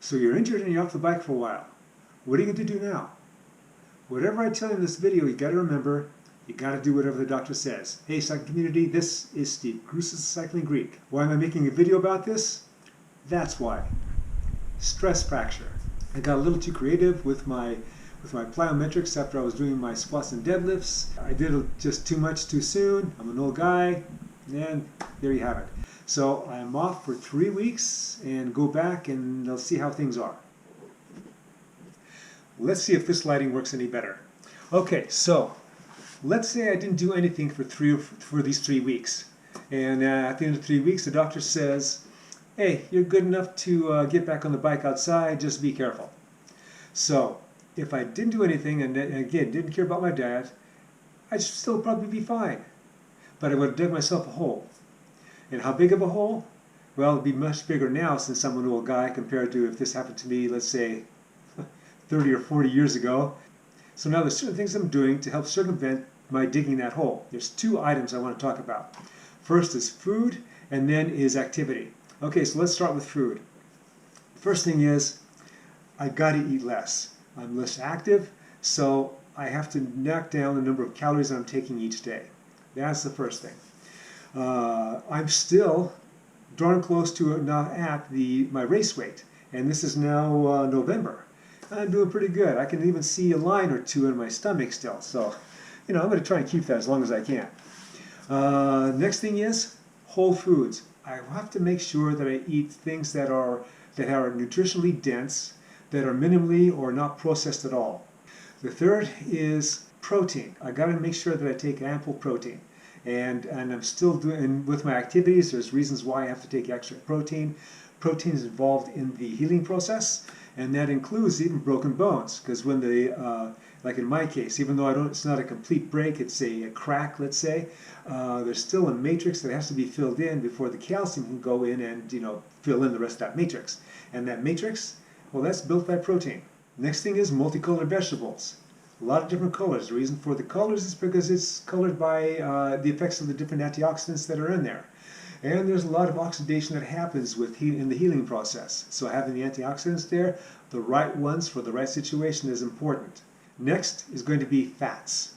So you're injured and you're off the bike for a while. What are you going to do now? Whatever I tell you in this video, you got to remember, you got to do whatever the doctor says. Hey cycling community, this is Steve, Cruces Cycling Greek. Why am I making a video about this? That's why. Stress fracture. I got a little too creative with my plyometrics after I was doing my squats and deadlifts. I did it just too much too soon. I'm an old guy, and there you have it. So I'm off for 3 weeks and go back and I'll see how things are. Let's see if this lighting works any better. Okay, so let's say I didn't do anything for these 3 weeks. And at the end of 3 weeks, the doctor says, hey, you're good enough to get back on the bike outside, just be careful. So if I didn't do anything and again didn't care about my diet, I'd still probably be fine. But I would have dug myself a hole. And how big of a hole? Well, it'd be much bigger now since I'm an old guy compared to if this happened to me, let's say, 30 or 40 years ago. So now there's certain things I'm doing to help circumvent my digging that hole. There's 2 items I want to talk about. First is food, and then is activity. Okay, so let's start with food. First thing is, I got to eat less. I'm less active, so I have to knock down the number of calories I'm taking each day. That's the first thing. I'm still darn close to not at my race weight, and this is now November. I'm doing pretty good. I can even see a line or 2 in my stomach still, so I'm going to try and keep that as long as I can. Next thing is whole foods. I have to make sure that I eat things that are nutritionally dense, that are minimally or not processed at all. The third is protein. I got to make sure that I take ample protein. And I'm still doing, with my activities, there's reasons why I have to take extra protein. Protein is involved in the healing process, and that includes even broken bones. Because when like in my case, even though it's not a complete break, it's a crack, let's say, there's still a matrix that has to be filled in before the calcium can go in and fill in the rest of that matrix. And that matrix, well, that's built by protein. Next thing is multicolored vegetables. A lot of different colors. The reason for the colors is because it's colored by the effects of the different antioxidants that are in there. And there's a lot of oxidation that happens in the healing process. So having the antioxidants there, the right ones for the right situation, is important. Next is going to be fats.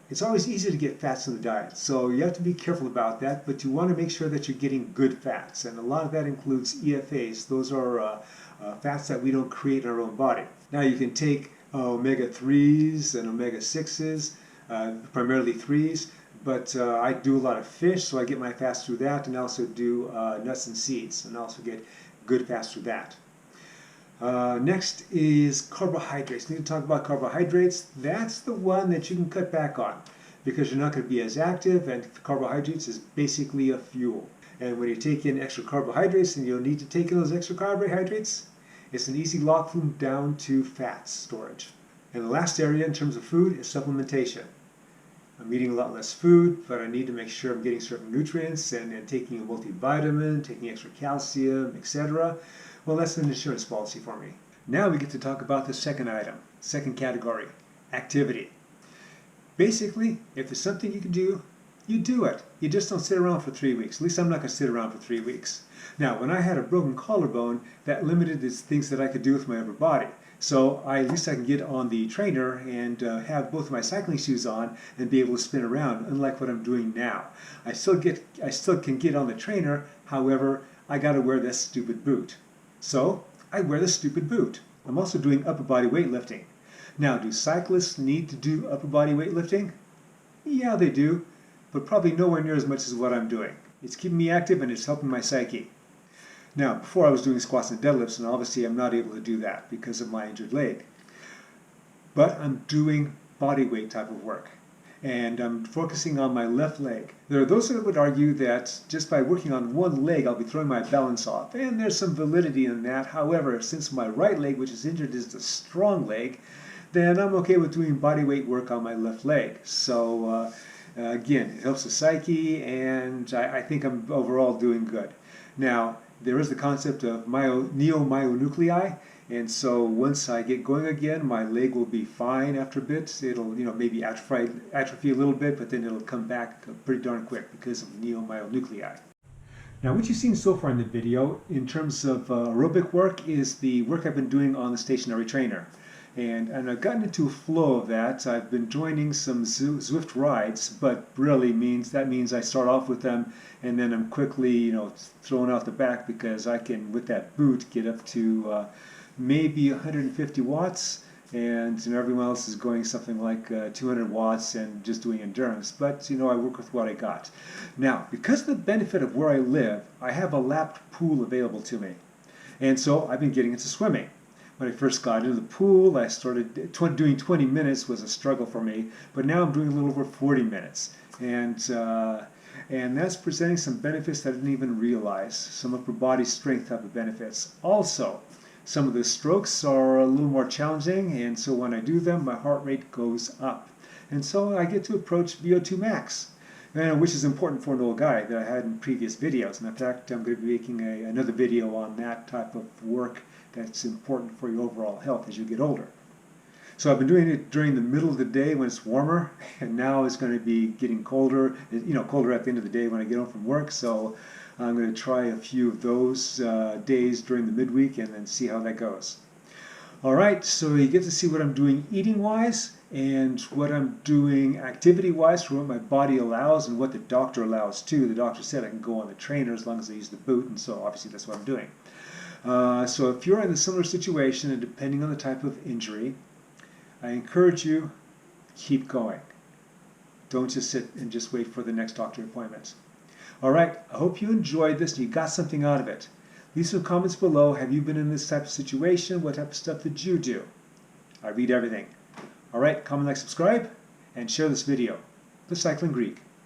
It's always easy to get fats in the diet, so you have to be careful about that, but you want to make sure that you're getting good fats. And a lot of that includes EFAs. Those are fats that we don't create in our own body. Now you can take omega-3s and omega-6s, primarily 3s, but I do a lot of fish, so I get my fats through that, and I also do nuts and seeds, and I also get good fats through that. Next is carbohydrates. We need to talk about carbohydrates. That's the one that you can cut back on because you're not going to be as active, and carbohydrates is basically a fuel. And when you take in extra carbohydrates and you'll need to take in those extra carbohydrates, it's an easy lock them down to fat storage. And the last area in terms of food is supplementation. I'm eating a lot less food, but I need to make sure I'm getting certain nutrients and taking a multivitamin, taking extra calcium, etc. Well, that's an insurance policy for me. Now we get to talk about the second item, second category, activity. Basically, if there's something you can do, you do it. You just don't sit around for 3 weeks. At least I'm not going to sit around for 3 weeks. Now, when I had a broken collarbone, that limited the things that I could do with my upper body. So at least I can get on the trainer and have both of my cycling shoes on and be able to spin around, unlike what I'm doing now. I still can get on the trainer, however, I got to wear this stupid boot. So I wear the stupid boot. I'm also doing upper body weightlifting. Now, do cyclists need to do upper body weightlifting? Yeah, they do, but probably nowhere near as much as what I'm doing. It's keeping me active and it's helping my psyche. Now, before I was doing squats and deadlifts, and obviously I'm not able to do that because of my injured leg. But I'm doing body weight type of work. And I'm focusing on my left leg. There are those that would argue that just by working on one leg, I'll be throwing my balance off. And there's some validity in that. However, since my right leg, which is injured, is the strong leg, then I'm okay with doing body weight work on my left leg. So again, it helps the psyche, and I think I'm overall doing good. Now, there is the concept of neomyonuclei, and so once I get going again, my leg will be fine after a bit. It'll, maybe atrophy a little bit, but then it'll come back pretty darn quick because of neomyonuclei. Now, what you've seen so far in the video in terms of aerobic work is the work I've been doing on the stationary trainer. And I've gotten into a flow of that. I've been joining some Zwift rides, but really that means I start off with them and then I'm quickly, thrown out the back because I can, with that boot, get up to maybe 150 watts. And everyone else is going something like 200 watts and just doing endurance. But I work with what I got. Now, because of the benefit of where I live, I have a lapped pool available to me. And so I've been getting into swimming. When I first got into the pool, I started doing 20 minutes was a struggle for me, but now I'm doing a little over 40 minutes. And that's presenting some benefits that I didn't even realize. Some upper body strength type of benefits. Also, some of the strokes are a little more challenging, and so when I do them, my heart rate goes up. And so I get to approach VO2 max, which is important for an old guy that I had in previous videos. And in fact, I'm going to be making another video on that type of work that's important for your overall health as you get older. So I've been doing it during the middle of the day when it's warmer, and now it's going to be getting colder, colder at the end of the day when I get home from work. So I'm going to try a few of those days during the midweek and then see how that goes. All right, so you get to see what I'm doing eating-wise and what I'm doing activity-wise for what my body allows and what the doctor allows too. The doctor said I can go on the trainer as long as I use the boot, and so obviously that's what I'm doing. So if you're in a similar situation and depending on the type of injury, I encourage you, keep going. Don't just sit and just wait for the next doctor appointment. All right, I hope you enjoyed this and you got something out of it. Leave some comments below. Have you been in this type of situation? What type of stuff did you do? I read everything. All right, comment, like, subscribe, and share this video. The Cycling Greek.